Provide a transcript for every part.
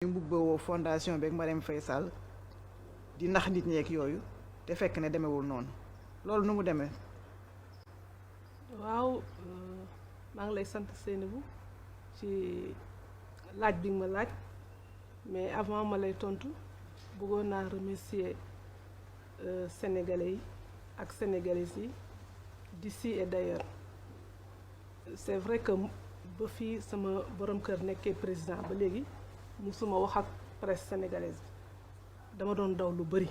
ñu mbubboo fondation beeg Marème Faye Sall di nax nit ñeek yooyu te fekk ne demewul noonu loolu nu mu demee. waaw maa ngi lay sant Seynabou ci laaj bi nga ma laaj mais avant ma lay tontu bëggoon naa remercier sénégalais yi ak sénégalaises yi d'ici et d'ailleurs. C'est vrai que ba fii sama borom kër nekkee président ba léegi musuma wax ak presse sénégalaise dama doon daw lu bari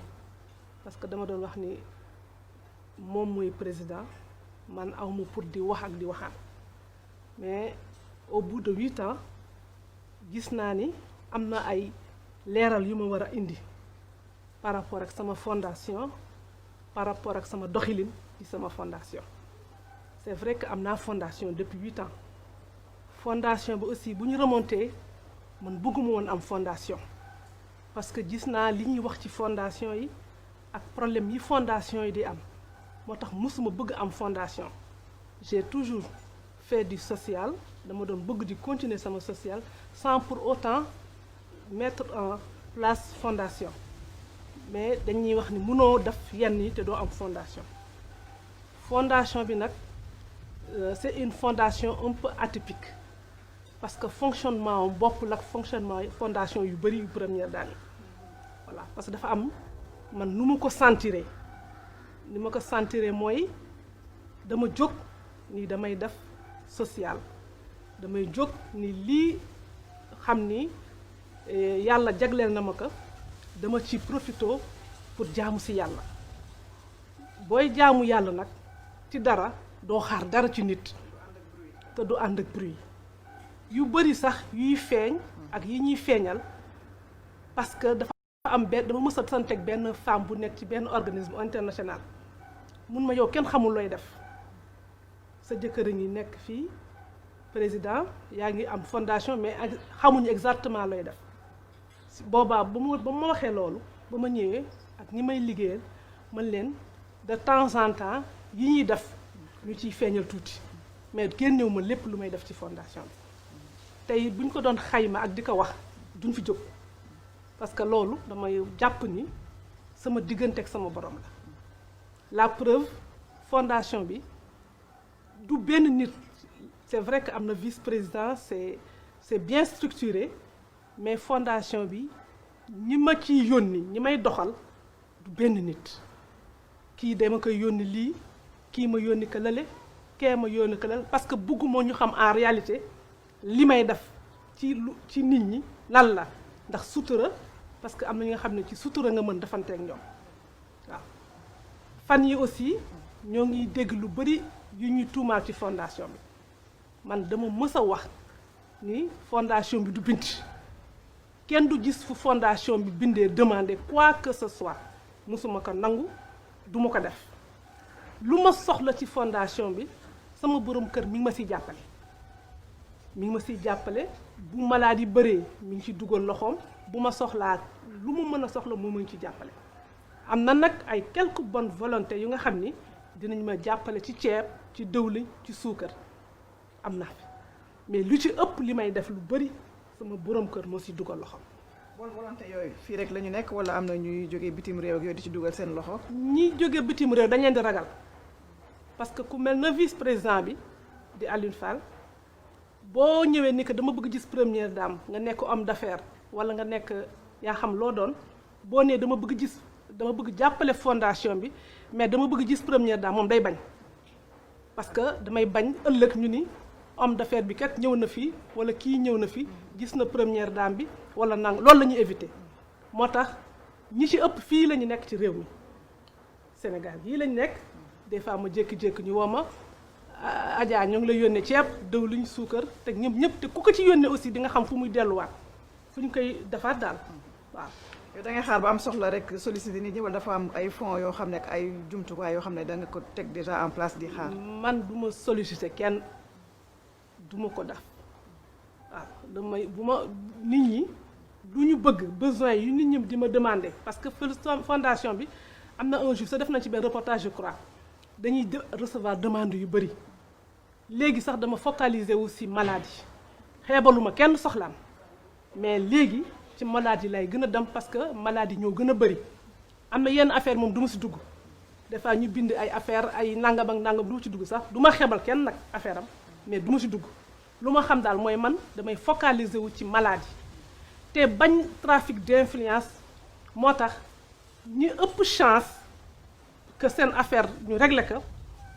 parce que dama doon wax ni moom mooy président man awma pour di wax ak di waxaat mais au bout de 8 ans gis naa ni am na ay leeral yu ma war a indi par rapport ak sama fondation par rapport ak sama doxalin ci sama fondation. C'est vrai que am naa fondation depuis 8 ans fondation bi aussi bu ñu remonté man bëgguma woon am fondation parce que gis naa li ñuy wax ci fondation yi ak problème yi fondation yi di am moo tax mësuma bëgg am fondation. J'ai toujours fait du social dama doon bëgg di continuer sama social sans pour autant mettre en place fondation mais dañuy wax ni mënoo def yenn yi te doo am fondation. Fondation bi nag c'est une fondation un peu atypique parce que fonctionnement am bokkul ak fonctionnement fondation yu bari yu première dame voilà parce que dafa am man nu ma ko sentiré ni ma ko sentiré mooy dama jóg ni damay def social damay jóg ni lii xam ni yàlla jagleel na ma ko dama ci profito pour jaamu ci yàlla booy jaamu yàlla nag ci dara doo xaar dara ci nit te du ànd ak bruit yu bari sax yuy feeñ ak yi ñuy feeñal parce que dafa am dama mës a santeeg benn femme bu nekk ci benn organisme international mun ma yow kenn xamul looy def sa jëkkër a ngi nekk fii président yaa ngi am fondation mais xamuñu exactement looy def boobaa ba ma waxee loolu ba ma ñëwee ak ñi may liggéeyal mën leen de temps en temps yi ñuy def ñu ciy feeñal tuuti mais génnewu ma lépp lu may def ci fondation bi tey bu ñu ko doon xayma ak di ko wax duñ fi jóg parce que loolu damay jàpp ni sama diggante ak sama borom la preuve fondation bi du benn nit c'est vrai que am na vice-président c'est bien structuré mais fondation bi ñi ma ciy yónni ñi may doxal du benn nit kii dama koy yónni lii kii ma yónni ka lale kee ma yónni ka lale parce que bëgguma ñu xam en réalité li may def ci nit ñi lan la ndax sutura parce que am na ñi nga xam ne ci sutura nga mën defanteeg ñoom waaw. fan yi aussi ñoo ngi dégg lu bari yu ñuy tuumaal ci fondation bi man dama mës a wax ni fondation bi du bind kenn du gis fu fondation bi bindee demander quoi que ce soit mësuma ko nangu duma ko def. lu ma soxla ci fondation bi sama borom kër mi ngi ma siy jàppale bu maladie bëree mi ngi ci dugal loxoom bu ma soxlaa lu mu mën a soxla moom mu ngi ci jàppale. am na nag ay quelques bonnes volontés yu nga xam ni dinañ ma jàppale ci ceeb ci dëwlin ci suukar am na fi mais lu ci ëpp li may def lu bari sama borom kër moo si dugal loxoom. bonne volonté yooyu fii rek la ñu nekk wala am na ñuy jógee bitim réew ak yooyu di ci dugal seen loxo. ñi jóge bitim réew dañ leen di ragal. parce que ku mel na vice-président bi di Alioune Fall boo ñëwee ni que dama bëgg gis première dame nga nekk homme d'affaires wala nga nekk yaa xam loo doon boo nee dama bëgg jàppale fondation bi mais dama bëgg gis première dame moom day bañ parce que damay bañ ëllëg ñu ni homme d'affaires bi kat ñëw na fi wala kii ñëw na fi gis na première dame bi wala nang loolu la ñuy éviter moo tax ñi ci ëpp fii la ñu nekk ci réew mi Sénégal yii lañu nekk. des fois ma jékki-jékki ñu woo ma Adja ñoo ngi lay yónnee ceeb dëwlin suukar te ñëpp te ku ko ci yónnee aussi di nga xam fu muy delluwaat fu ñu koy defaat daal waaw. yow da ngay xaar ba am soxla rek solliciter nit ñi wala dafa am ay fonds yoo xam ne ak ay jumtuwaay yoo xam ne da nga ko teg déjà en place di xaar. man du ma solliciter kenn du ma ko def waaw damay bu ma nit ñi lu ñu bëgg besoin yu nit ñi di ma demander parce que fondation bi am na un jour sa def nañ ci benn reportage je crois. dañuy recevoir demande yu bari léegi sax dama focaliser wu ci maladie xeebaluma kenn soxlaam mais léegi ci maladie lay gën a dem parce que maladie ñoo gën a bëri am na yenn affaire moom du ma si dugg des fois ñu bind ay affaire ay nangam ak nangam du ma ci dugg sax du ma xebal kenn nag affaire am mais du ma si dugg lu ma xam daal mooy man damay focaliser wu ci maladie te bañ trafic d'influence moo tax ñi ëpp chance que seen affaire ñu régler ko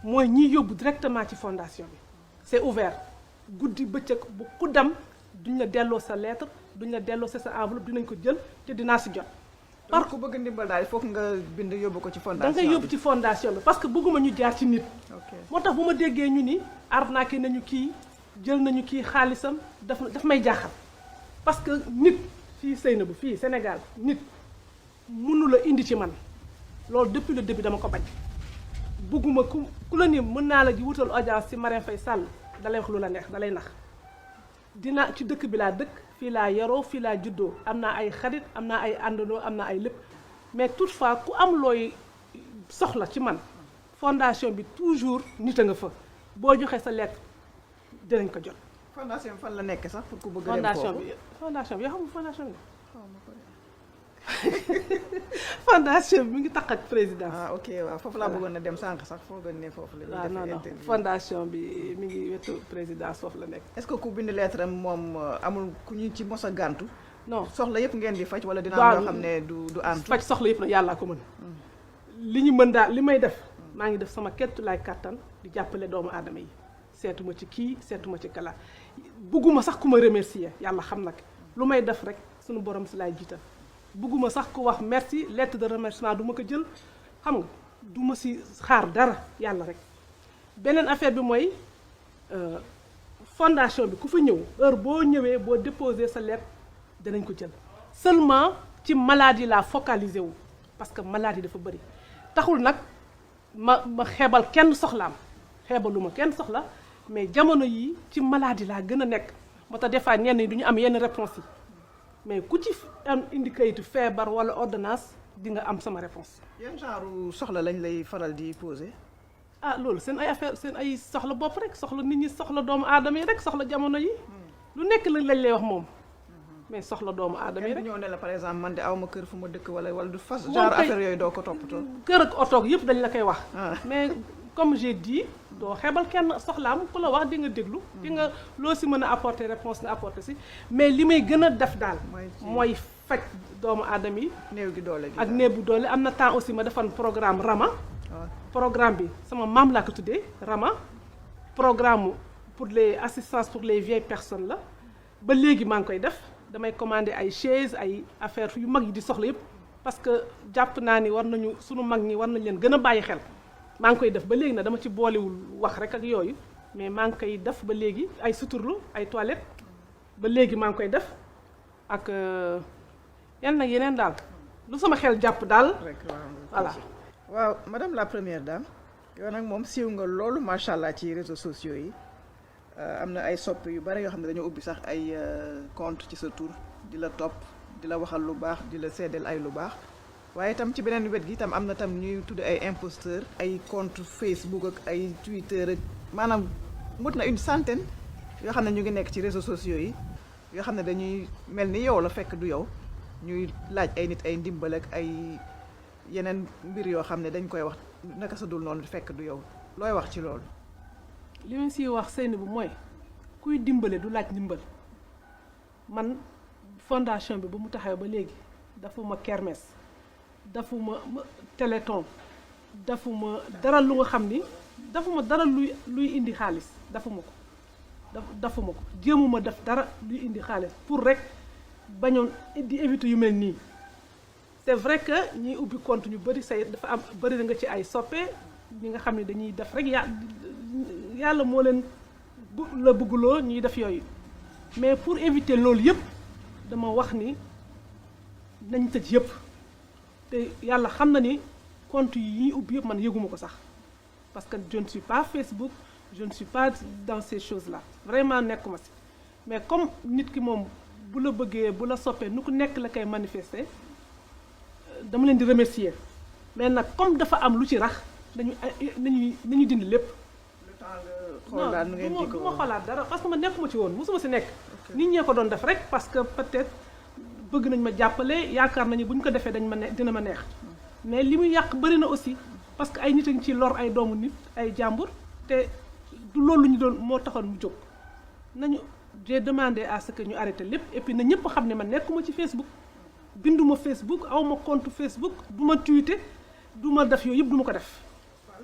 mooy ñiy yóbbu directement ci fondation bi c'est ouvert guddi bëccëg bu ku dem duñ la delloo sa lettre duñ la delloo sa enveloppe dinañ ko jël te dinaa si jot. par ku bëgg ndimbal daal foog nga bind yóbbu ko ci fondation da ngay yóbbu ci fondation bi parce que bëgguma ñu jaar ci nit. moo tax bu ma déggee ñu ni arnaqué nañu kii jël nañu kii xaalisam daf may jaaxal parce que nit fii Seynabou fii Sénégal nit mënu la indi ci man loolu depuis le début dama ko bañ. bëgguma ku la ni mën naa la ji wutal audience ci Marème Faye Sall dalay wax lu la neex dalay nax dina ci dëkk bi laa dëkk fii laa yaroo fii laa juddoo am naa ay xarit am naa ay àndandoo am naa ay lépp mais toutefois ku am looy soxla ci man fondation bi toujours nit a nga fa boo joxee sa lettre dinañ ko jot. fondation bi fan la nekk sax pour ku bëgg a dem foofu fondation bi yoo xam fondation bi. fondation bi mi ngi tax ak présidence. ah ok waaw foofu laa bëggoon a dem sànq sax foo gën ne foofu la ñuy defee interview. fondation bi mi ngi wetu présidence foofu la nekk. est-ce que ku bind lettre am moom amul ku ñu ci mos a gàntu. non soxla yëpp ngeen di faj wala dina am loo xam ne du àntu. faj soxla yëpp nag yàllaa ko mën. li ñu mën daal li may def maa ngi def sama kettulaay kàttan di jàppale doomu aadama yi seetuma ci kii seetuma ci kala bugguma sax ku ma remercier yàlla xam nag lu may def rek suñu borom si laay jiital. bëgguma sax ku wax merci lettre de remerciement du ma ko jël xam nga du ma si xaar dara yàlla rek beneen affaire bi mooy fondation bi ku fa ñëw heure boo ñëwee boo déposer sa lettre danañ ko jël seulement ci maladie laa focaliser wu parce que maladie dafa bëri taxul nag ma xeebal kenn soxlaam xeebaluma kenn soxla mais jamono yi ci maladie laa gën a nekk moo tax des fois ñenn ñi du ñu am yenn réponse yi mais ku ci am indi kayitu feebar wala ordonnance di nga am sama réponse. yan genre soxla lañ lay faral di poser. ah loolu seen ay affaire seen ay soxla bopp rek soxla nit ñi soxla doomu aadama yi rek soxla jamono yi. lu nekk lañ lay wax moom. mais soxla doomu aadama yi rek. ñëw ne la par exemple man de awma kër fu ma dëkk wala du fas. genre affaire yooyu doo ko toppatoo. kër ak oto yëpp dañ la koy wax. mais comme j'ai dit doo xebal kenn soxlaam ku la wax di nga déglu. di nga loo si mën a apporter réponse nga apporter si mais li may gën a def daal. mooy faj doomu aadama yi. néew gi doole gi ak néew bu doole am na temps aussi ma defan programme Rama. programme bi sama maam laa ko tuddee Rama programme pour les assistances pour les vieilles personnes la ba léegi maa ngi koy def damay commander ay chaises ay affaires yu mag yi di soxla yëpp parce que jàpp naa ni war nañu sunu mag ñi war nañ leen gën a bàyyi xel. maa ngi koy def ba léegi nag dama ci boolewul wax rek ak yooyu mais maa ngi koy def ba léegi ay suturlu ay toilettes ba léegi maa ngi koy def ak yan nag yeneen daal lu sama xel jàpp daal. voilà. waaw madame la première dame yow nag moom siiw nga loolu macha allah ci réseaux sociaux yi am na ay soppe yu bari yoo xam ne dañoo ubbi sax ay compte ci sa tur di la topp di la waxal lu baax di la seddeel ay lu baax. waaye itam ci beneen wet gi itam am na tam ñuy tudd ay imposteurs ay compte Facebook ak ay Twitter ak maanaam mut na une centaine yoo xam ne ñu ngi nekk ci réseaux sociaux yi yoo xam ne dañuy mel ni yow la fekk du yow ñuy laaj ay nit ay ndimbal ak ay yeneen mbir yoo xam ne dañ koy wax naka sa dul noonu fekk du yow looy wax ci loolu. li ma siy wax Seynabou mooy kuy dimbale du laaj ndimbal man fondation bi ba mu taxaw ba léegi dafuma kermesse. dafuma téléthon dafuma dara lu nga xam ni dafuma dara luy indi xaalis dafuma ko dafuma ko jéemuma def dara luy indi xaalis pour rek bañoon di éviter yu mel nii c'est vrai que ñiy ubbi compte ñu bëri say dafa am bëri na nga ci ay soppe ñi nga xam ne dañuy def rek yàlla moo leen la bëgguloo ñuy def yooyu mais pour éviter loolu yëpp dama wax ni nañ tëj yëpp te yàlla xam na ni compte yi ñuy ubbi yëpp man yëguma ko sax parce que je ne suis pas Facebook je ne suis pas dans ces choses là vraiment nekkuma si mais comme nit ki moom bu la bëggee bu la soppee nu ku nekk la koy manifester dama leen di remercier mais nag comme dafa am lu ci rax nañu dindi lépp. le temps nga xoolaat nu ngeen di ko du ma xoolaat dara parce que ma nekkuma ci woon mosuma si nekk. nit ñee ko doon def rek parce que peut-être bëgg nañ ma jàppale yaakaar nañu bu ñu ko defee dañ ma ne dina ma neex mais li muy yàq bëri na aussi parce que ay nit a ngi ci lor ay doomu nit ay jàmbur te du loolu ñu doon moo taxoon mu jóg nañu j'ai demandé à ce que ñu arrêté lépp et puis na ñëpp xam ne man nekkuma ci Facebook binduma Facebook awma compte Facebook du ma tweeté du ma def yooyu yëpp du ma ko def.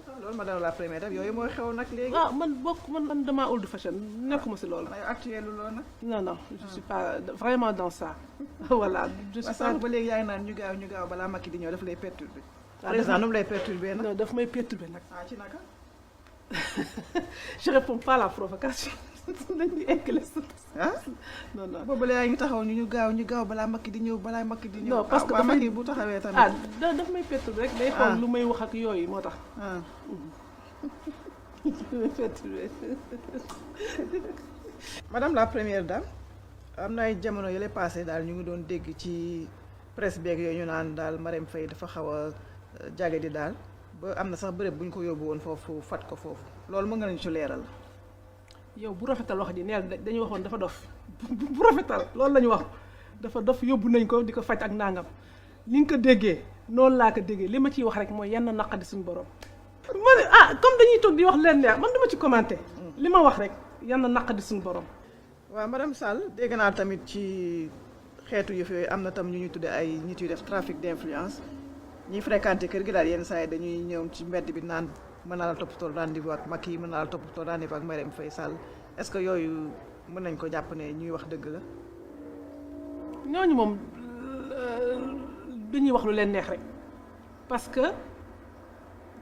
waaw loolu madame la première dame yooyu mooy xew nag léegi. ah man damaa old fashion nekkuma si loolu. ay actuel loolu nag. non je suis pas vraiment dans ça. voilà je suis pas. ba léegi yaa ngi naan ñu gaaw balaa Macky di ñëw daf lay perturbé. président nu mu lay perturbé nag. non daf may perturbé nag. ci naka. je réponds pas à la provocation. nañu eggale ah non boobu la yaa ngi taxaw ñu gaaw balaa Macky di ñëw balaa Macky di ñëw. non parce que dafay Macky bu taxawee tamit. daf may perturbé rek. day xool lu may wax ak yooyu moo tax. may perturbé. madame la première dame am na ay jamono yële passé daal ñu ngi doon dégg ci presse beeg yooyu ñu naan daal Marème Faye dafa xaw a jagadi daal ba am na sax bërëb bu ñu ko yóbbu woon foofu fat ko foofu loolu mën nga nañu ci leeral. yow bu rafetal wax ji neel dañuy waxoon dafa dof bu rafetal loolu la ñu wax dafa dof yóbbu nañ ko di ko faj ak nangam li nga ko déggee noonu laa ko déggee li ma ciy wax rek mooy yenn naqadi suñu borom. ma ne comme dañuy toog di wax leen neex man dama ci commenté. li ma wax rek yenn naqadi suñu borom. waaw madame Sall dégg naa tamit ci xeetu yëf yooyu am na tam ñu ñuy tuddee ay nit yu def trafic d'influence ñiy fréquenté kër gi daal yenn saa yi dañuy ñëw ci mbedd bi naan. mën naa la toppatoo rendez-vous ak Macky mën naa la toppatoo rendez-vous ak Marème Faye Sall est-ce que yooyu mën nañ ko jàpp ne ñuy wax dëgg la. ñooñu moom dañuy wax lu leen neex rek parce que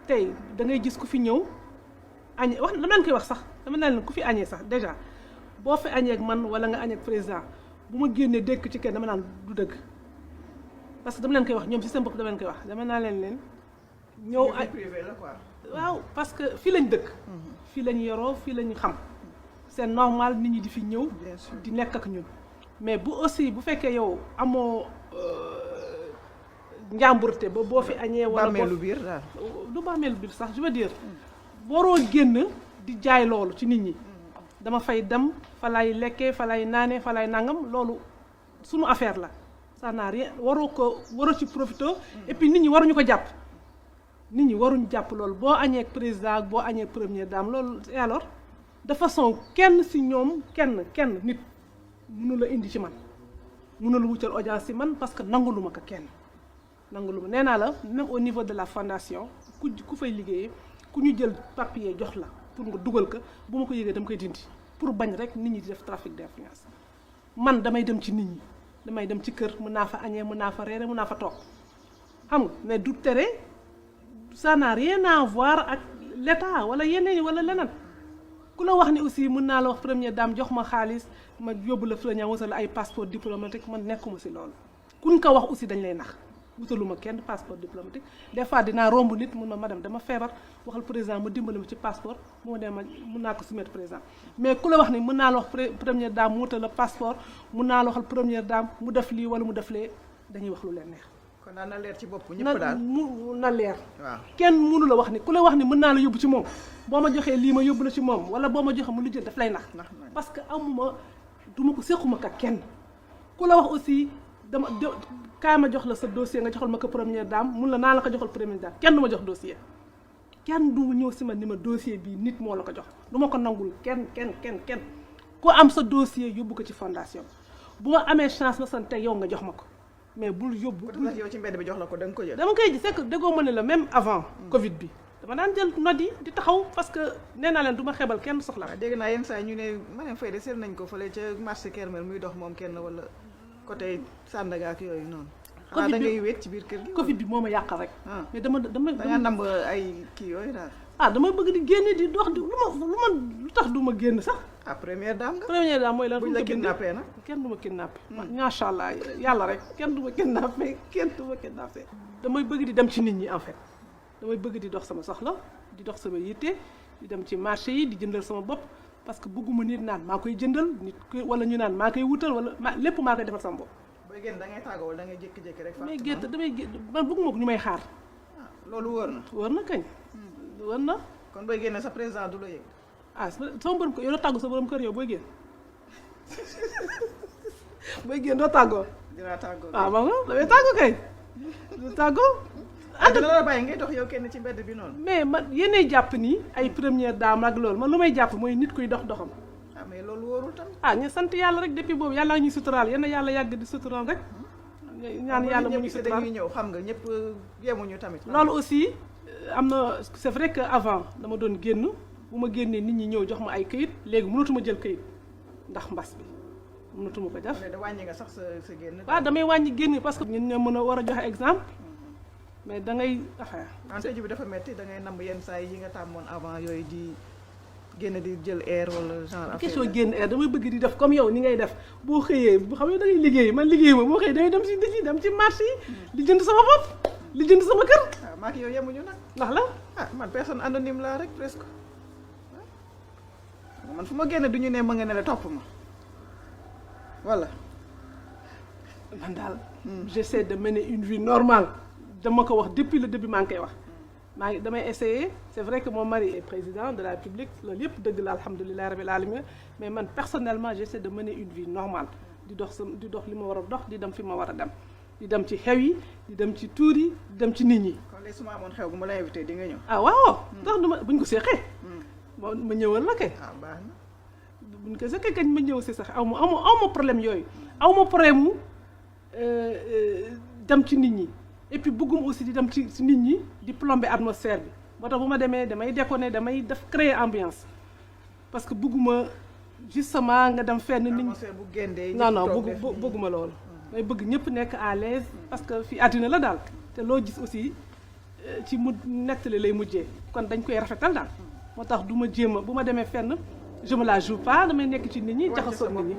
tey da ngay gis ku fi ñëw añee wax dama leen koy wax sax dama leen ku fi añee sax déjà boo fi añee ak man wala nga añee ak président bu ma génnee dégg ci kenn dama naan du dëgg parce que dama leen koy wax ñoom ci seen bopp dama leen koy wax dama naa leen ñëw ay privé la quoi. waaw parce que fii lañ dëkk. fii lañ yoroo fii lañ xam. c'est normal nit ñi di fi ñëw. di nekk ak ñun. mais bu aussi bu fekkee yow amoo njàmburte ba boo fi añee. wala bàmmeelu biir daal. du bàmmeelu biir sax je veux dire. waroo génn di jaay loolu ci nit ñi. dama fay dem fa lay lekkee fa lay naanee fa lay nangam loolu sunu affaire la. ça n'a rien waroo ci profité. et puis nit ñi waruñu ko jàpp. nit ñi waruñu jàpp loolu boo añee ak président boo añee ak première dame loolu et alors de façon kenn si ñoom kenn nit mënu la indi ci man mënu la wutal audience ci man parce que nanguluma ko kenn nanguluma nee naa la même au niveau de la fondation ku fay liggéeyee ku ñu jël papier jox la pour nga dugal ko bu ma ko yëgee dama koy dindi pour bañ rek nit ñi di def trafic d'influence man damay dem ci nit ñi damay dem ci kër mën naa fa añee mën naa fa reere mën naa fa toog xam nga mais du tere ça n'a rien à voir ak l'état wala yeneen wala leneen ku la wax ni aussi mën naa la wax première dame jox ma xaalis ma yóbbu la fële ñaa wutal ay passeport diplomatique man nekkuma si loolu kuñ ko wax aussi dañ lay nax wutaluma kenn passeport diplomatique des fois dinaa romb nit mun ma madame dama feebar waxal président ma dimbali ma ci passeport bu ma demee mun naa ko soumettre président mais ku la wax ni mën naa la wax première dame mu wutal la passeport mun naa la waxal première dame mu def lii wala mu def lee dañuy wax lu leen neex. kon daal na leer ci bopp ñëpp daal na leer. waaw kenn mënu la wax ni ku la wax ni mën naa la yóbbu ci moom boo ma joxee lii ma yóbbu la ci moom wala boo ma joxee mu lu jël daf lay nax. parce que amuma duma ko séquma ka kenn ku la wax aussi dama kaay ma jox la sa dossier nga joxal ma ko première dame mun la naa la ko joxal première dame kenn du ma jox dossier kenn du ñëw si ma ni ma dossier bii nit moo la ko jox du ma ko nangul kenn ku am sa dossier yóbbu ko ci fondation bu ma amee chance ma sant yow nga jox ma ko. mais bul yóbbu yow ci mbedd bi jox la ko da nga ko jël. dama koy gis c'est que déggoo ma ne la même avant. Covid bi dama daan jël note yi di taxaw parce que nee naa leen du ma xebal kenn soxla. waaw dégg naa yenn saa ñu ne Marème Faye de seet nañ ko fële ca marché Kermel muy dox moom kenn wala côté Sandaga ak yooyu noonu. xanaa da ngay wéet ci biir kër gi. Covid bi moo ma yàqal rek. mais dama da nga namb ay kii yooyu daal. dama bëgg di génne di dox di lu tax du ma génn sax. première dame nga. première dame mooy lan buñ la kidnappé nag. kenn du ma kidnappé. macha allah yàlla rek kenn du ma kidnappé. damay bëgg di dem ci nit ñi en fait damay bëgg di dox sama soxla di dox sama yitte di dem ci marché yi di jëndal sama bopp parce que bëgguma nit naan maa koy jëndal nit wala ñu naan maa koy wutal wala lépp maa koy defal sama bopp. booy génn da ngay tàggoo wala da ngay jékki-jékki rek. damay génn man bëgguma ko ñu may xaar. loolu wóor na. wóor na kañ. wóor na. kon booy génne sa président du la yëg. sama borom kër yow doo tàggu sa borom kër yow booy génn booy génn doo tàggoo. dinaa tàggoo waaw moom la damay tàggoo kay du tàggoo. dina la bàyyi ngay dox yow kenn ci mbedd bi noonu. mais man yéenay jàpp ni ay première dame ak loolu man lu may jàpp mooy nit kuy dox doxam. mais loolu wóorul tam. ñu sant yàlla rek depuis boobu yàlla ñuy suturaal yal na yàlla yàgg di suturaal rek. ñaan yàlla mu ñu suturaal dañuy ñëw xam nga ñëpp yemuñu tamit. loolu aussi am na c'est vrai que avant dama doon génn bu ma génnee nit ñi ñëw jox ma ay këyit léegi mënatuma jël këyit ndax mbas bi mënatuma ko def. da wàññi nga sax sa génn. waaw damay wàññi génn parce que ñun ñoo mën a war a joxe exemple. mais da ngay affaire. tëju bi dafa metti da ngay namb yenn saa yi nga tàmmoon avant yooyu di génn di jël air wala genre affaire. question génn air damay bëgg di def comme yow ni ngay def boo xëyee bu xam ne da ngay liggéey man liggéey ma boo xëyee damay dem si dëkk yi dem ci marché yi. li jënd sama bopp li jënd sama kër. waaw maa ngi yow yemuñu nag. ndax la. man personne anonyme laa rek presque man fu ma génne du ñu ne ma nga ne la topp ma voilà. man daal. j'essaie de mener une vie normale. dama ko wax depuis le début maa ngi koy wax maa ngi damay essayer c'est vrai que mon mari est président de la République loolu yëpp dëgg la alhamdulilah rabbil alamin mais man personnellement j'essaie de mener une vie normale di dox li ma war a dox di dem fi ma war a dem di dem ci xew yi di dem ci tuur yi di dem ci nit ñi. kon léegi su ma amoon xew bu ma la invité di nga ñëw. waaw ndax du ma buñ ko seexee. ma ñëwal la kay. baax na. buñ ko seexee kañ ma ñëw si sax aw ma problème yooyu aw ma problème mu dem ci nit ñi. et puis bëggum aussi di dem ci nit ñi di plomber atmosphère bi moo tax bu ma demee damay déconner damay def créer ambiance parce que bëgguma justement nga dem fenn nit ñi bu géndee non bëgguma loolu may bëgg ñëpp nekk à l'aise parce que fii àddina la daal te loo gis aussi ci mu nettali lay mujjee kon dañ koy rafetal daal moo tax du ma jéem a bu ma demee fenn je me la joue pas damay nekk ci nit ñi jaxasoo nit ñi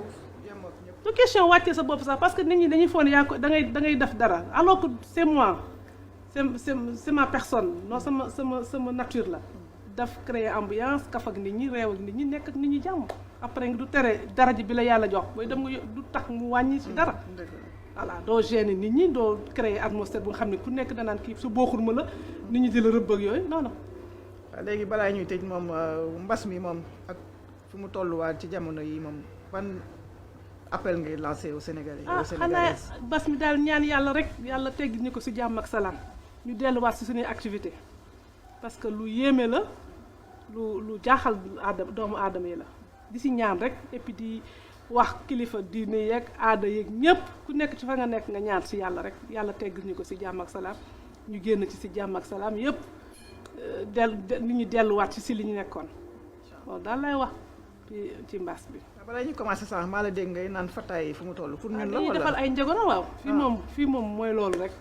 du question wàccee sa bopp sax parce que nit ñi dañuy foog ne yaa ko da ngay def dara alors que c'est moi c'est ma personne non sama nature la daf créer ambiance kaf ak nit ñi réew ak nit ñi nekk ak nit ñi jàmm après du tere daraja bi la yàlla jox booy dem nga du tax mu wàññi ci dara voilà doo gêner nit ñi doo créer atmosphère bu nga xam ne ku nekk danaan kii su booxul ma la nit ñi di la rëbb ak yooyu non non. léegi balaa ñuy tëj moom mbas mi moom ak fi mu tolluwaat ci jamono yi moom ban appel ngay lancé au Sénégalais. xanaa bas mi daal ñaan yàlla rek yàlla teggi ñu ko ci jàmm ak salaam ñu delluwaat ci suñuy activité parce que lu yéeme la lu jaaxal doomu aadama yi la di ci ñaan rek et puis di wax kilifa diine yeeg aada yeeg ñépp ku nekk ci fa nga nekk nga ñaan ci yàlla rek yàlla teggi ñu ko ci jàmm ak salaam ñu génn ci jàmm ak salaam yépp nit ñi delluwaat ci li ñu nekkoon loolu daal lay wax ci mbas bi. balaa ñuy commencé sax maa la dégg ngay naan fataay fu mu toll pour ñun la wala dañuy defal ay njogonal waaw. fii moom mooy loolu rek.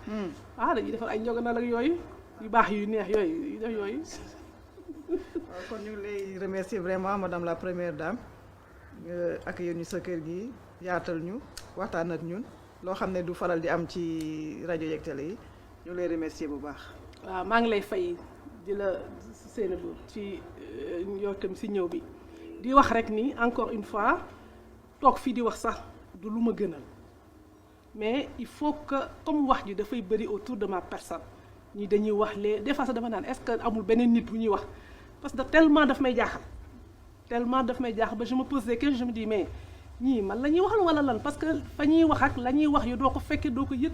dañuy defal ay njogonal ak yooyu yu baax yu neex yooyu yooyu. waaw kon ñu ngi lay remercier vraiment madame la première dame ak yéen ñu sa kër gi yaatal ñu waxtaan ak ñun loo xam ne du faral di am ci rajo yeeg télé yi ñu ngi lay remercier bu baax. waaw maa ngi lay fay di la Seynabou ci yow tam si ñëw bi. di wax rek ni encore une fois toog fii di wax sax du lu ma gënal mais il faut que comme wax ji dafay bëri autour de ma personne ñi dañuy wax des fois sax dama naan est-ce que amul beneen nit bu ñuy wax parce que tellement daf may jaaxal ba je me pose des questions je me dis mais ñii man la ñuy waxal wala lan parce que fa ñuy wax ak la ñuy wax yu doo ko fekkee doo ko yëg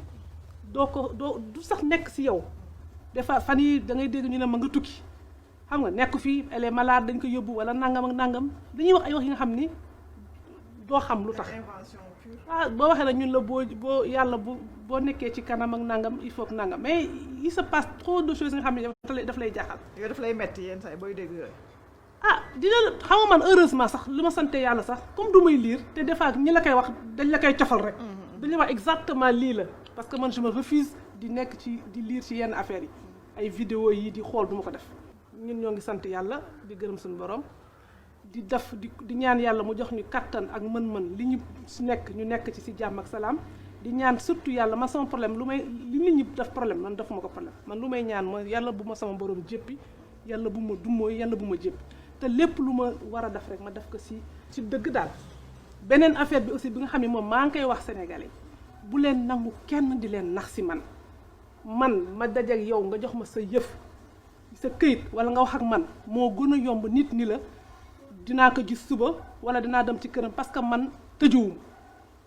du sax nekk ci yow des fois fan yi da ngay dégg ñu ne ma nga tukki xam nga nekk fii elle est malade dañ ko yóbbu wala nangam ak nangam dañuy wax ay wax yi nga xam ni doo xam lu tax boo waxee nag ñun la boo yàlla boo nekkee ci kanam ak nangam il faut que nangam mais il se passe trop de choses nga xam ne daf lay jaaxal. yooyu daf lay metti yenn saa yi booy dégg yooyu. dina xam nga man heureusement sax li ma sante yàlla sax comme du may lire te des fois ñi la koy wax dañ la koy cofal rek. dañ la wax exactement lii la parce que man je me refuse di nekk di lire ci yenn affaires yi ay vidéo yi di xool du ma ko def. ñun ñoo ngi sant yàlla di gërëm suñu borom di ñaan yàlla mu jox ñu kattan ak mën-mën li ñu ñu nekk ci jàmm ak salaam di ñaan surtout yàlla man sama problème li nit ñi def problème man defuma ko problème man lu may ñaan mooy yàlla bu ma sama borom jéppi yàlla bu ma dummooy yàlla bu ma jéppi te lépp lu ma war a def rek ma def ko ci dëgg daal. beneen affaire bi aussi bi nga xam ne moom maa ngi koy wax sénégalais bu leen nangu kenn di leen nax ci man ma dajeek yow nga jox ma sa yëf. sa këyit wala nga wax ak man moo gën a yomb nit ni la dinaa ko gis suba wala dinaa dem ci këram parce que man tëjuwuma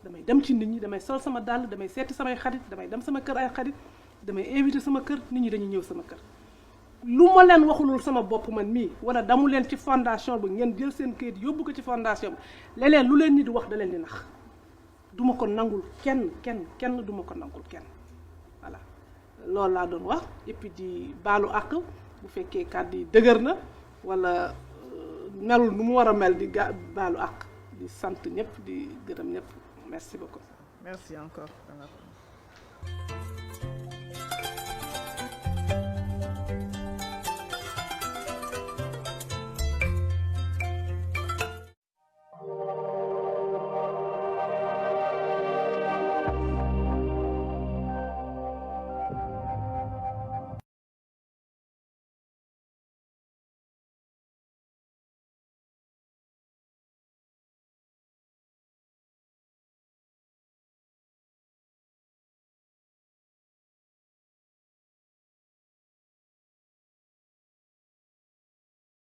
damay dem ci nit ñi damay sol sama dàll damay seeti samay xarit damay dem sama kër ay xarit damay invité sama kër nit ñi dañuy ñëw sama kër lu ma leen waxulul sama bopp man mii wala damu leen ci fondation bi ngeen jël seen kayit yóbbu ko ci fondation bi leneen lu leen nit di wax da leen di nax duma ko nangul kenn duma ko nangul kenn voilà loolu laa doon wax et puis di baalu àq bu fekkee kàddu yi dëgër na wala melul nu mu war a mel di baalu àq di sant ñëpp di gërëm ñëpp merci beaucoup. Merci encore.